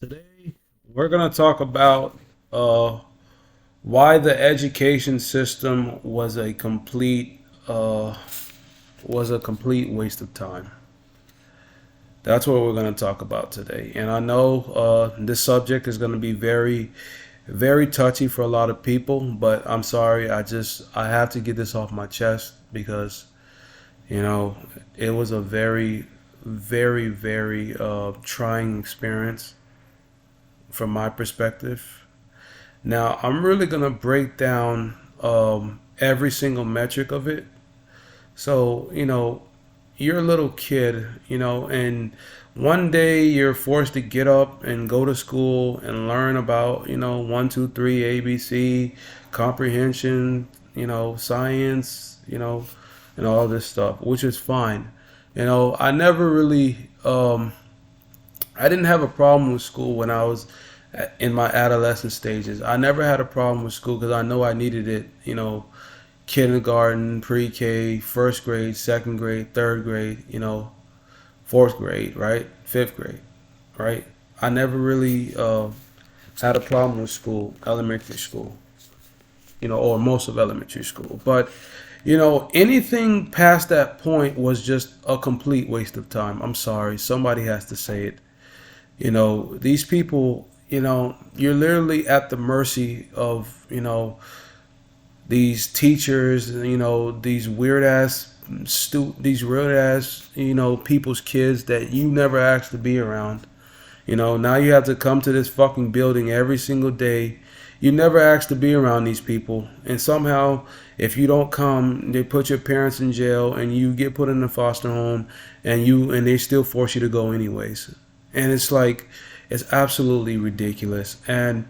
Today, we're going to talk about uh, why the education system was a complete waste of time. That's what we're going to talk about today. And I know this subject is going to be very, very touchy for a lot of people, but I'm sorry. I have to get this off my chest because you know it was a very, very, very trying experience from my perspective. Now, I'm really going to break down every single metric of it. So, you're a little kid, and one day you're forced to get up and go to school and learn about, one, two, three, ABC, comprehension, science, and all this stuff, which is fine. I never really, I didn't have a problem with school when I was in my adolescent stages. I never had a problem with school because I know I needed it. Kindergarten, pre-K, first grade, second grade, third grade, fourth grade, right? Fifth grade, right? I never really had a problem with school, elementary school, or most of elementary school. But, anything past that point was just a complete waste of time. I'm sorry. Somebody has to say it. These people, you're literally at the mercy of, these teachers, these weird ass, people's kids that you never asked to be around. Now you have to come to this fucking building every single day. You never asked to be around these people, and somehow, if you don't come, they put your parents in jail, and you get put in a foster home, and they still force you to go anyways. And it's like, it's absolutely ridiculous. And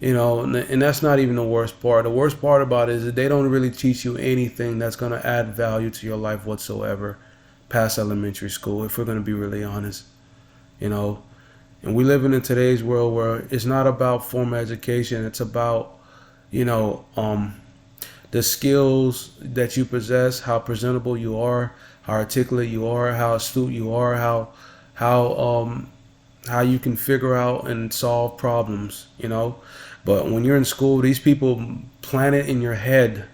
that's not even the worst part. The worst part about it is that they don't really teach you anything that's going to add value to your life whatsoever past elementary school, if we're going to be really honest. You know, and we live in today's world where it's not about formal education. It's about, you know, um, the skills that you possess, how presentable you are, how articulate you are, how astute you are, how how you can figure out and solve problems. But when you're in school, these people plant it in your head.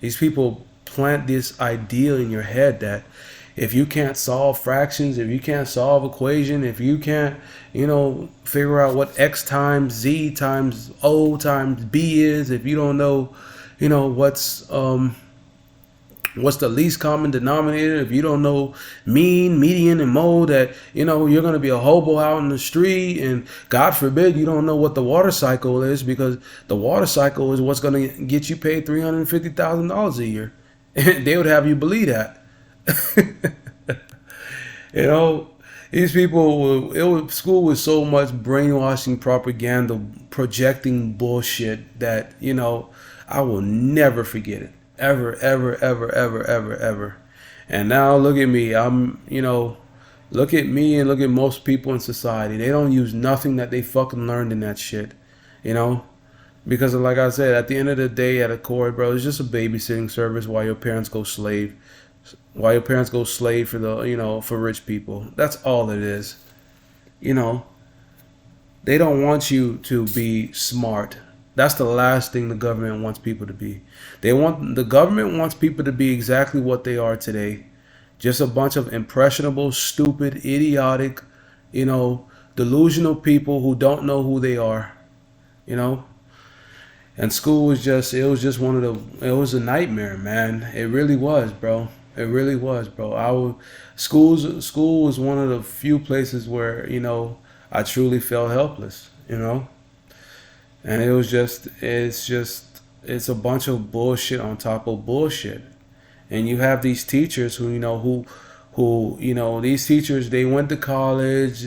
These people plant this idea in your head that if you can't solve fractions, if you can't solve equation, if you can't, figure out what x times z times o times b is, if you don't know, what's the least common denominator, if you don't know mean, median, and mode, that you're going to be a hobo out in the street, and god forbid you don't know what the water cycle is, because the water cycle is what's going to get you paid $350,000 a year. They would have you believe that. you know these people, school was so much brainwashing propaganda, projecting bullshit that I will never forget it, ever, ever, ever, ever, ever, ever. And now look at me. Look at me and look at most people in society. They don't use nothing that they fucking learned in that shit, you know? Because like I said, at the end of the day, at a core, bro, it's just a babysitting service while your parents go slave. While your parents go slave for for rich people. That's all it is. You know, they don't want you to be smart. That's the last thing the government wants people to be. The government wants people to be exactly what they are today. Just a bunch of impressionable, stupid, idiotic, delusional people who don't know who they are, you know? And school was just it was a nightmare, man. It really was, bro. It really was, bro. School was one of the few places where, I truly felt helpless. And it's a bunch of bullshit on top of bullshit. And you have these teachers who these teachers, they went to college,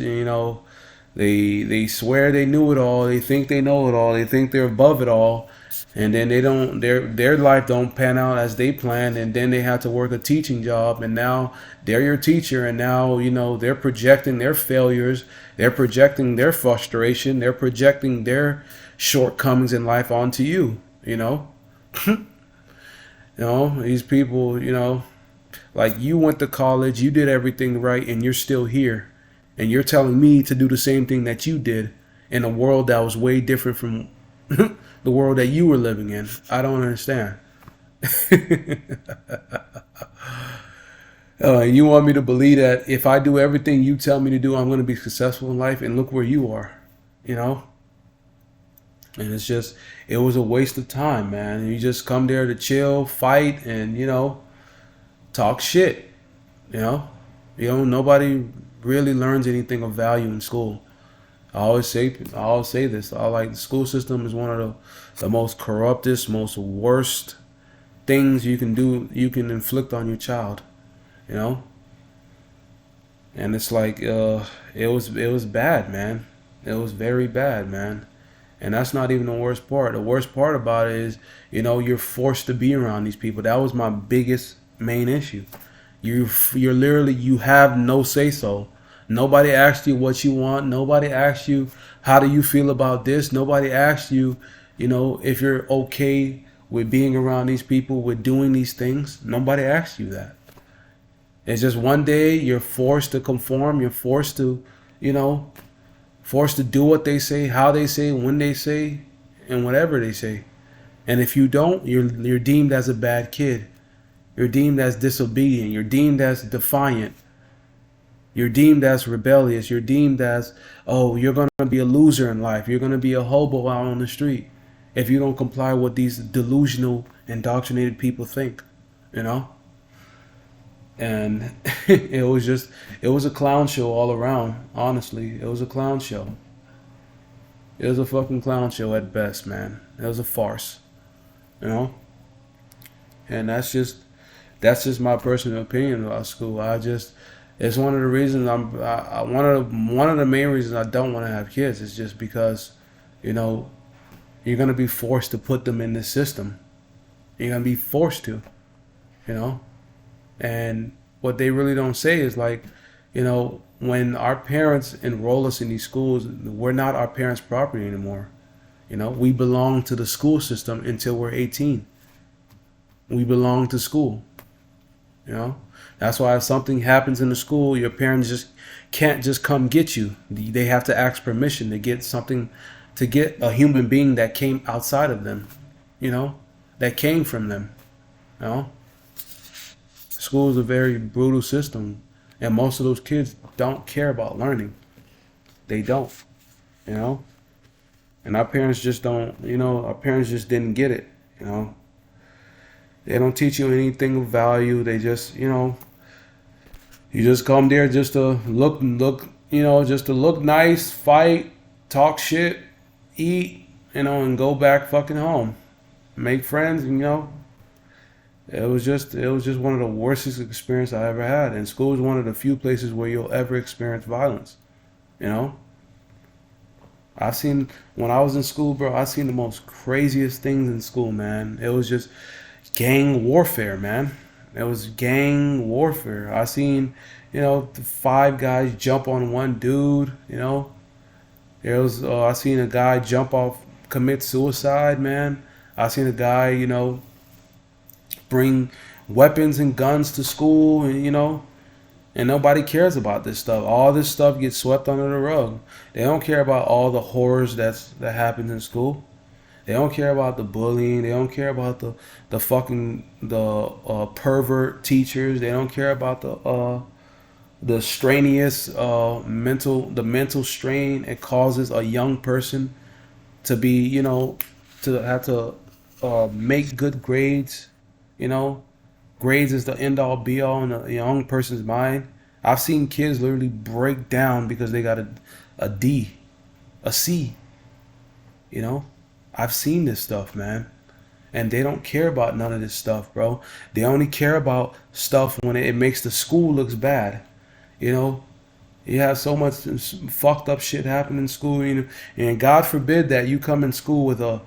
they swear they knew it all, they think they know it all, they think they're above it all, and then they don't their life don't pan out as they planned, and then they have to work a teaching job, and now they're your teacher, and now they're projecting their failures, they're projecting their frustration, they're projecting their shortcomings in life onto you. These people, like, you went to college, you did everything right, and you're still here, and you're telling me to do the same thing that you did. in a world that was way different from the world that you were living in? I don't understand. You want me to believe that if I do everything you tell me to do, I'm going to be successful in life, and look where you are, you know? And it's just, it was a waste of time, man. You just come there to chill, fight, and, talk shit, you know? Nobody really learns anything of value in school. I always say this. I like the school system is one of the most corruptest, most worst things you can inflict on your child, you know? And it's like it was bad, man. It was very bad, man. And that's not even the worst part. The worst part about it is, you're forced to be around these people. That was my biggest main issue. You're literally, you have no say so. Nobody asked you what you want. Nobody asked you how do you feel about this. Nobody asked you, if you're okay with being around these people, with doing these things. Nobody asked you that. It's just one day you're forced to conform. You're forced to, forced to do what they say, how they say, when they say, and whatever they say. And if you don't, you're deemed as a bad kid. You're deemed as disobedient. You're deemed as defiant. You're deemed as rebellious. You're deemed as, oh, you're going to be a loser in life. You're going to be a hobo out on the street if you don't comply with these delusional, indoctrinated people think, And it was a clown show all around, honestly. It was a clown show. It was a fucking clown show at best, man. It was a farce, And that's just my personal opinion about school. It's one of the reasons one of the main reasons I don't want to have kids is just because, you're going to be forced to put them in this system. You're going to be forced to, And what they really don't say is like, when our parents enroll us in these schools, we're not our parents' property anymore. We belong to the school system until we're 18. We belong to school. That's why if something happens in the school, your parents just can't just come get you. They have to ask permission to get a human being that came outside of them, that came from them, School is a very brutal system, and most of those kids don't care about learning. They don't, And our parents just don't, our parents just didn't get it, They don't teach you anything of value. They just, you just come there just to just to look nice, fight, talk shit, eat, and go back fucking home, make friends, It was just one of the worstest experiences I ever had. And school is one of the few places where you'll ever experience violence. When I was in school, bro, I seen the most craziest things in school, man. It was just gang warfare, man. It was gang warfare. I seen, the 5 guys jump on one dude, I seen a guy jump off, commit suicide, man. I seen a guy, bring weapons and guns to school, and nobody cares about this stuff. All this stuff gets swept under the rug. They don't care about all the horrors that happens in school. They don't care about the bullying. They don't care about the pervert teachers. They don't care about the strenuous mental strain it causes a young person to be, to have to make good grades. Grades is the end all be all in a young person's mind. I've seen kids literally break down because they got a D, a C. I've seen this stuff, man. And they don't care about none of this stuff, bro. They only care about stuff when it makes the school looks bad. You have so much fucked up shit happen in school, and God forbid that you come in school with a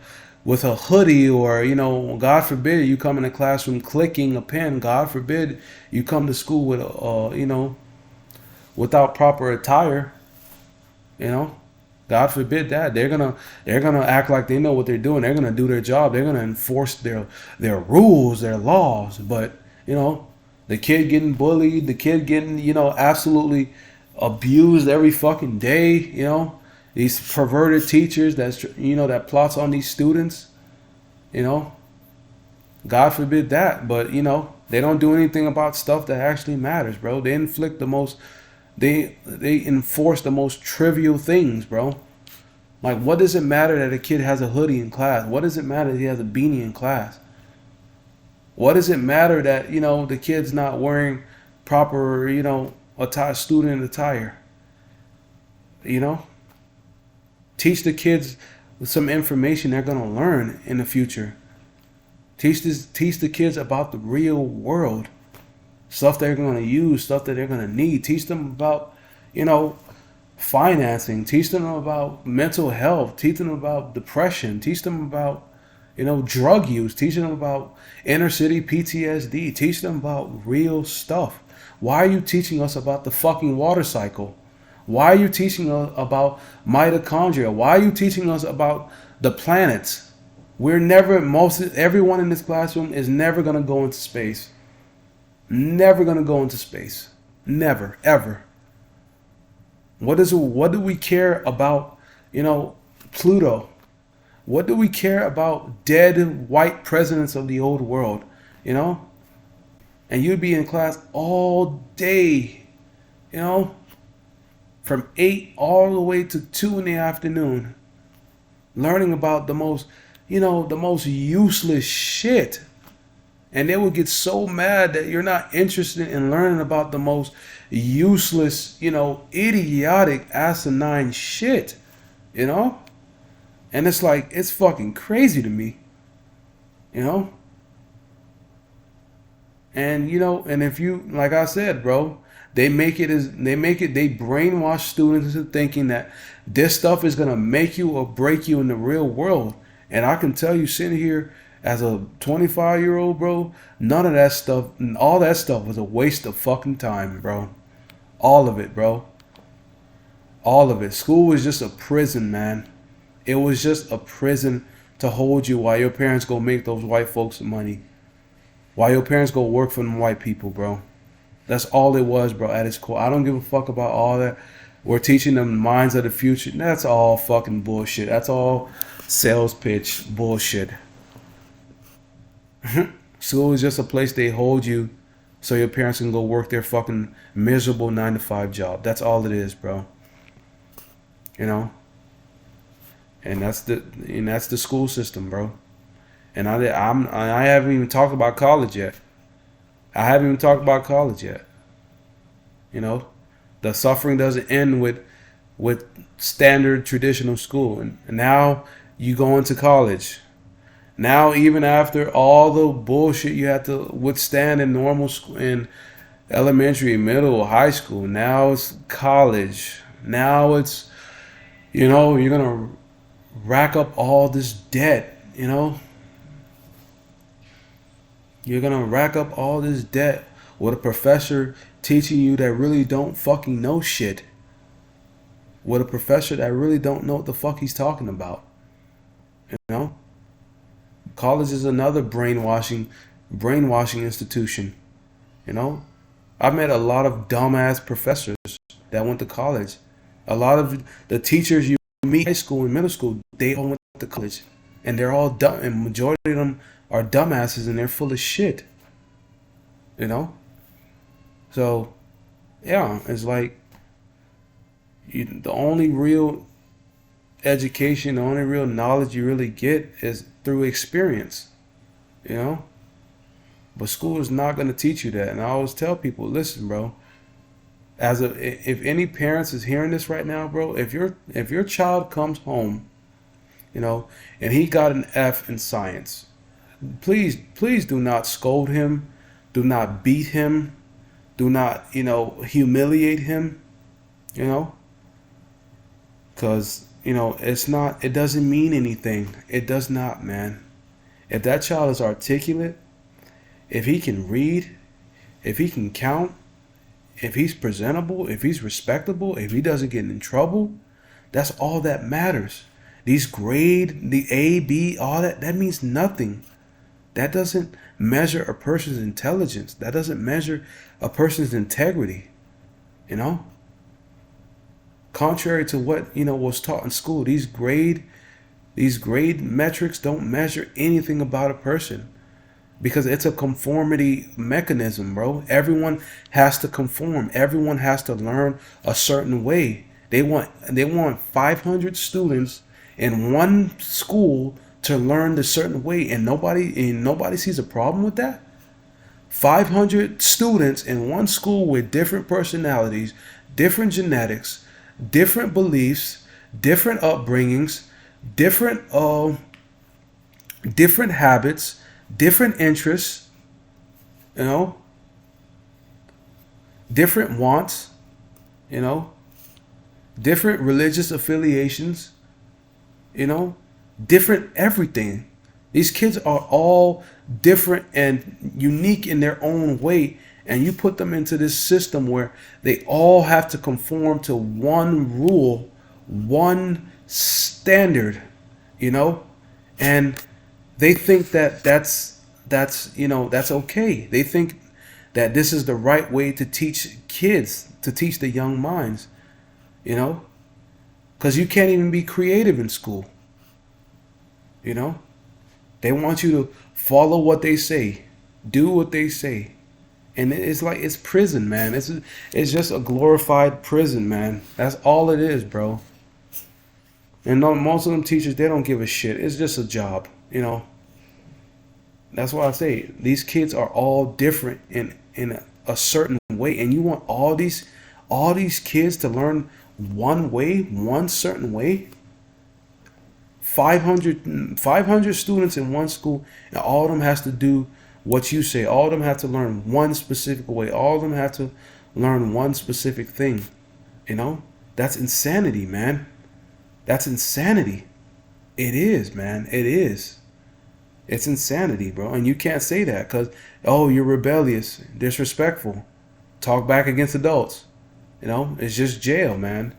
hoodie, or God forbid you come in a classroom clicking a pen. God forbid you come to school with without proper attire. God forbid that. They're gonna act like they know what they're doing. They're gonna do their job. They're gonna enforce their rules, their laws. But the kid getting bullied, the kid getting absolutely abused every fucking day. These perverted teachers that plots on these students, you know, God forbid that, but they don't do anything about stuff that actually matters, bro. They inflict the most, they enforce the most trivial things, bro. Like, what does it matter that a kid has a hoodie in class? What does it matter that he has a beanie in class? What does it matter that the kid's not wearing proper student attire? Teach the kids some information they're gonna learn in the future. Teach the kids about the real world, stuff they're gonna use, stuff that they're gonna need. Teach them about financing. Teach them about mental health. Teach them about depression. Teach them about drug use. Teach them about inner city PTSD. Teach them about real stuff. Why are you teaching us about the fucking water cycle? Why are you teaching us about mitochondria? Why are you teaching us about the planets? Everyone in this classroom is never going to go into space. Never going to go into space. Never, ever. What do we care about, Pluto? What do we care about dead white presidents of the old world, And you'd be in class all day, from 8 all the way to 2 in the afternoon, learning about the most useless shit. And they would get so mad that you're not interested in learning about the most useless, idiotic, asinine shit, And it's like, it's fucking crazy to me, And, and if you, like I said, bro, they brainwash students into thinking that this stuff is going to make you or break you in the real world. And I can tell you, sitting here as a 25-year-old, bro, none of that stuff, all that stuff was a waste of fucking time, bro. All of it, bro. All of it. School was just a prison, man. It was just a prison to hold you while your parents go make those white folks some money. While your parents go work for them white people, bro. That's all it was, bro, at its core. I don't give a fuck about all that. We're teaching them minds of the future. That's all fucking bullshit. That's all sales pitch bullshit. School is just a place they hold you so your parents can go work their fucking miserable 9-to-5 job. That's all it is, bro. And that's the school system, bro. And I haven't even talked about college yet. The suffering doesn't end with standard traditional school, and now you go into college. Now, even after all the bullshit you had to withstand in normal school, in elementary, middle, high school, now it's college. Now it's, you're gonna rack up all this debt. You're gonna rack up all this debt with a professor teaching you that really don't fucking know shit. With a professor that really don't know what the fuck he's talking about. College is another brainwashing institution. I've met a lot of dumbass professors that went to college. A lot of the teachers you meet in high school and middle school, they all went to college. And they're all dumb, and majority of them are dumbasses, and they're full of shit. So, yeah, it's like the only real education, the only real knowledge you really get is through experience, But school is not going to teach you that. And I always tell people, listen, bro, if any parents is hearing this right now, bro, if your child comes home, and he got an F in science, please do not scold him, do not beat him, do not, humiliate him, because, it doesn't mean anything. It does not, man. If that child is articulate, if he can read, if he can count, if he's presentable, if he's respectable, if he doesn't get in trouble, that's all that matters. These grade, the A, B, all that means nothing. That doesn't measure a person's intelligence. That doesn't measure a person's integrity, Contrary to what, was taught in school, these grade metrics don't measure anything about a person, because it's a conformity mechanism, bro. Everyone has to conform. Everyone has to learn a certain way. They want 500 students in one school to learn the certain way, and nobody sees a problem with that. 500 students in one school with different personalities, different genetics, different beliefs, different upbringings, different habits, different interests, you know, different wants, you know, different religious affiliations, different everything. These kids are all different and unique in their own way, and you put them into this system where they all have to conform to one rule, one standard, and they think that's okay. They think that this is the right way to teach kids, to teach the young minds, because you can't even be creative in school. They want you to follow what they say, do what they say, and it's like it's prison, man. It's just a glorified prison, man. That's all it is, bro. And most of them teachers, they don't give a shit. It's just a job, That's why I say these kids are all different in a certain way, and you want all these kids to learn one way, one certain way. 500 students in one school, and all of them has to do what you say. All of them have to learn one specific way. All of them have to learn one specific thing. That's insanity, man. That's insanity. It is, man. It is. It's insanity, bro. And you can't say that because, you're rebellious, disrespectful, talk back against adults. It's just jail, man.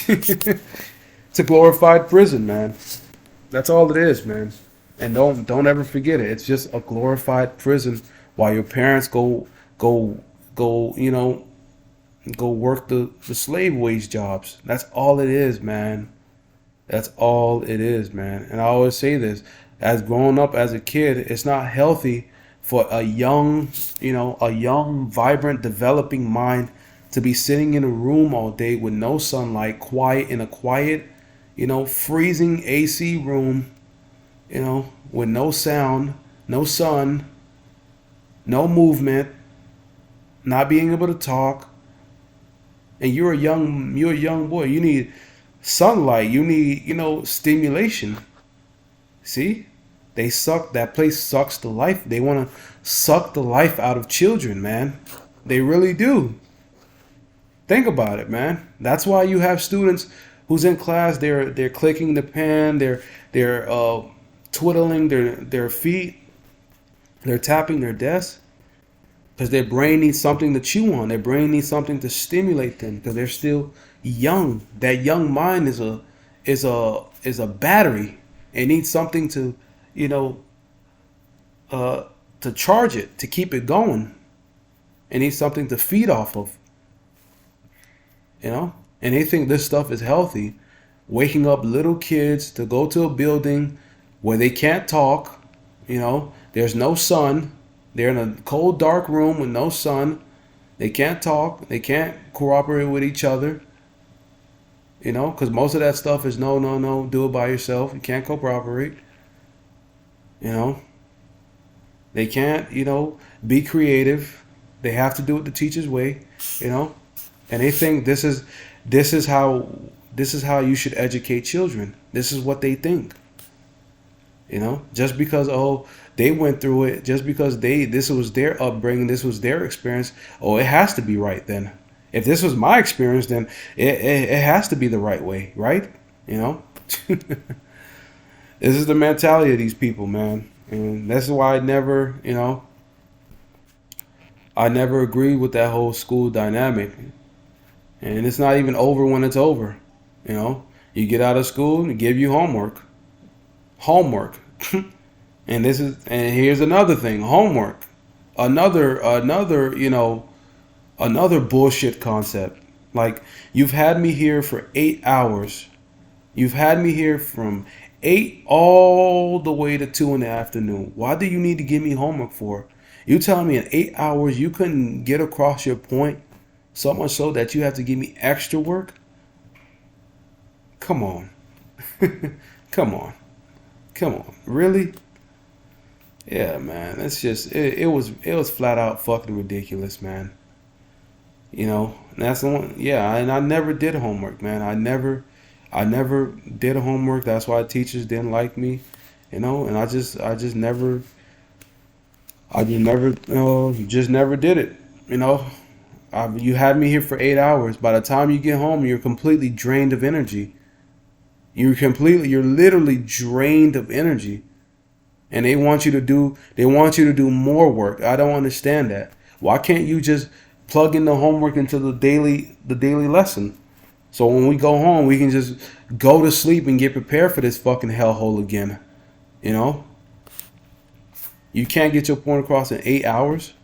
It's a glorified prison, man. That's all it is, man. And don't ever forget it. It's just a glorified prison while your parents go work the slave wage jobs. That's all it is, man. That's all it is, man. And I always say this, as growing up as a kid, it's not healthy for a young, vibrant, developing mind to be sitting in a room all day with no sunlight, in a quiet, freezing AC room, with no sound, no sun, no movement, not being able to talk. And you're a young boy. You need sunlight. You need, stimulation. See? That place sucks the life. They want to suck the life out of children, man. They really do. Think about it, man. That's why you have students who's in class, they're clicking the pen, they're twiddling their feet, they're tapping their desk, because their brain needs something to chew on. Their brain needs something to stimulate them because they're still young. That young mind is a battery. It needs something to charge it, to keep it going. It needs something to feed off of. And they think this stuff is healthy. Waking up little kids to go to a building where they can't talk, there's no sun. They're in a cold, dark room with no sun. They can't talk. They can't cooperate with each other. Because most of that stuff is no, do it by yourself. You can't cooperate. They can't, be creative. They have to do it the teacher's way, And they think this is how you should educate children. This is what they think. Just because they went through it, just because this was their upbringing, this was their experience, it has to be right then. If this was my experience, then it has to be the right way, right? This is the mentality of these people, man. And that's why I never agreed with that whole school dynamic. And it's not even over when it's over. You get out of school and they give you homework. And here's another thing, homework. Another bullshit concept. Like, you've had me here for 8 hours. You've had me here from 8 all the way to 2 in the afternoon. Why do you need to give me homework for? You telling me in 8 hours you couldn't get across your point, so much so that you have to give me extra work? Come on. Come on. Come on. Really? Yeah, man. It's just it was flat out fucking ridiculous, man. You know, and that's the one. Yeah, and I never did homework, man. I never did homework. That's why teachers didn't like me, you know. And just never did it, you know. You had me here for 8 hours. By the time you get home, you're completely drained of energy. You're literally drained of energy, and they want you to do more work. I don't understand that. Why can't you just plug in the homework into the daily lesson? So when we go home, we can just go to sleep and get prepared for this fucking hellhole again. You know? You can't get your point across in 8 hours?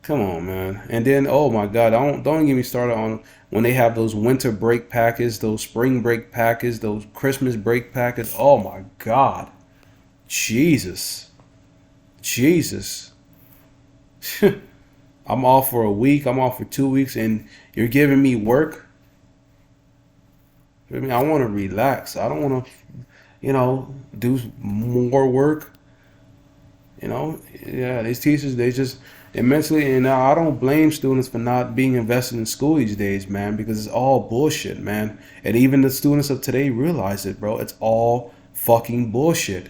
Come on, man. And then, oh my God, don't get me started on when they have those winter break packets, those spring break packets, those Christmas break packets. Oh my God. Jesus. Jesus. I'm off for a week. I'm off for 2 weeks, and you're giving me work. I mean, I want to relax. I don't want to, do more work. Yeah, these teachers, they mentally, and I don't blame students for not being invested in school these days, man, because it's all bullshit, man. And even the students of today realize it, bro. It's all fucking bullshit.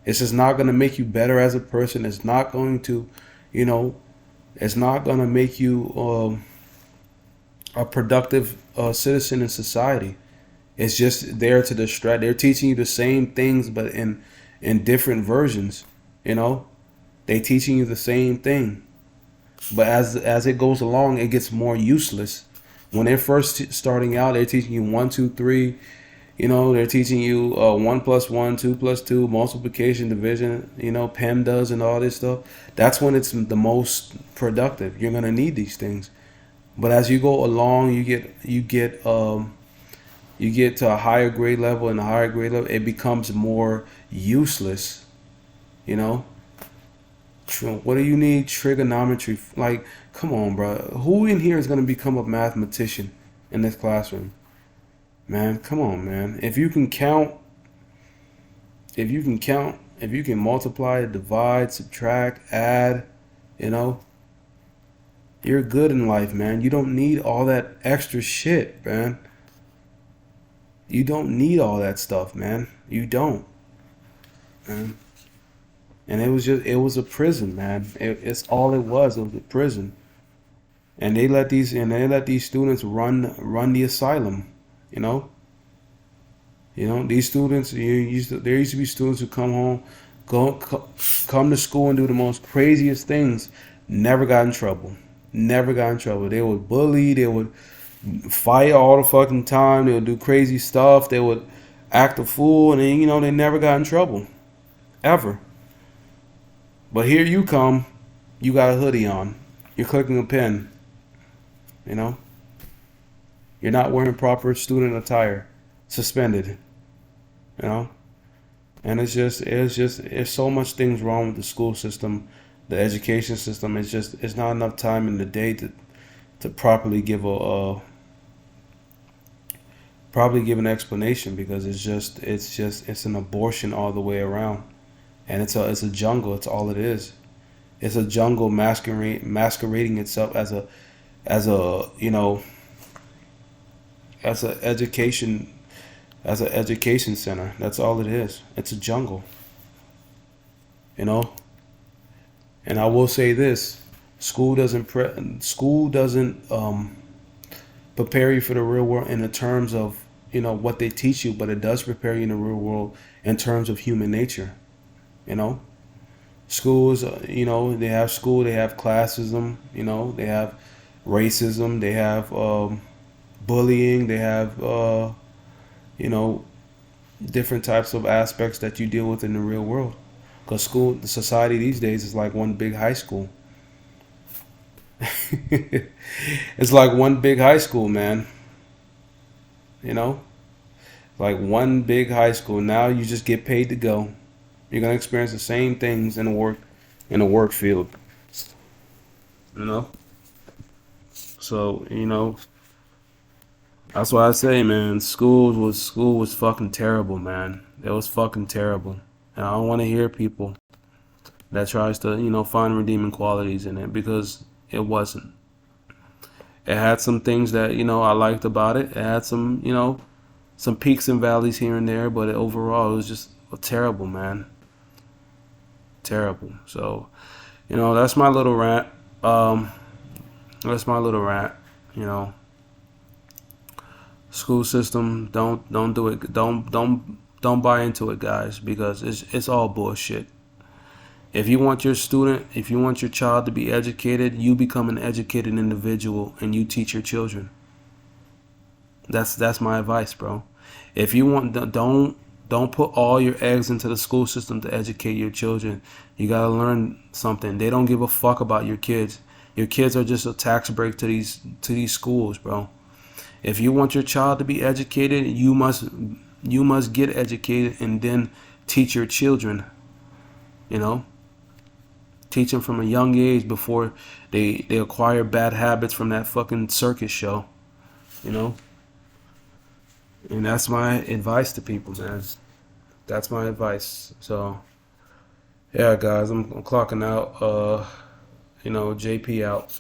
It's just not going to make you better as a person. It's not going to, it's not going to make you a productive citizen in society. It's just there to distract. They're teaching you the same things, but in different versions. They teaching you the same thing, but as it goes along, it gets more useless. When they're first starting out, they're teaching you 1, 2, 3. They're teaching you 1 plus 1, 2 plus 2, multiplication, division. PEMDAS and all this stuff. That's when it's the most productive. You're gonna need these things, but as you go along, you get to a higher grade level, and a higher grade level, it becomes more useless. What do you need trigonometry? Like, come on, bro. Who in here is gonna become a mathematician in this classroom? Man, come on, man. If you can multiply, divide, subtract, add, you're good in life, man. You don't need all that extra shit, man. You don't need all that stuff, man. You don't, man. And it was a prison, man. It's all it was. It was a prison. And they let these students run the asylum. These students. There used to be students who come to school and do the most craziest things. Never got in trouble. Never got in trouble. They would bully. They would fight all the fucking time. They would do crazy stuff. They would act a fool, and then, they never got in trouble, ever. But here you come, you got a hoodie on, you're clicking a pen, you're not wearing proper student attire, suspended, and it's so much things wrong with the school system, the education system. It's not enough time in the day to properly give an explanation, because it's an abortion all the way around. And it's a jungle. It's all it is. It's a jungle masquerading itself as a education center. That's all it is. It's a jungle. And I will say this: school doesn't prepare you for the real world in the terms of what they teach you, but it does prepare you in the real world in terms of human nature. Schools, they have school, they have classism, they have racism, they have bullying, they have, different types of aspects that you deal with in the real world. Because the society these days is like one big high school. It's like one big high school, man. You know, like one big high school. Now you just get paid to go. You're gonna experience the same things in the work field. You know, so that's why I say, man, school was fucking terrible, man. It was fucking terrible, and I don't want to hear people that tries to find redeeming qualities in it because it wasn't. It had some things that I liked about it. It had some peaks and valleys here and there, but overall it was just terrible, man. Terrible. So that's my little rant. Um, that's my little rant. You know, school system. Don't do it. Don't buy into it, guys, because it's all bullshit. If you want your child to be educated, you become an educated individual and you teach your children. That's my advice, bro. If you want, don't put all your eggs into the school system to educate your children. You gotta learn something. They don't give a fuck about your kids. Your kids are just a tax break to these schools, bro. If you want your child to be educated, you must get educated and then teach your children. You know, teach them from a young age before they acquire bad habits from that fucking circus show. You know, and that's my advice to people, man. That's my advice. So yeah, guys, I'm clocking out. JP out.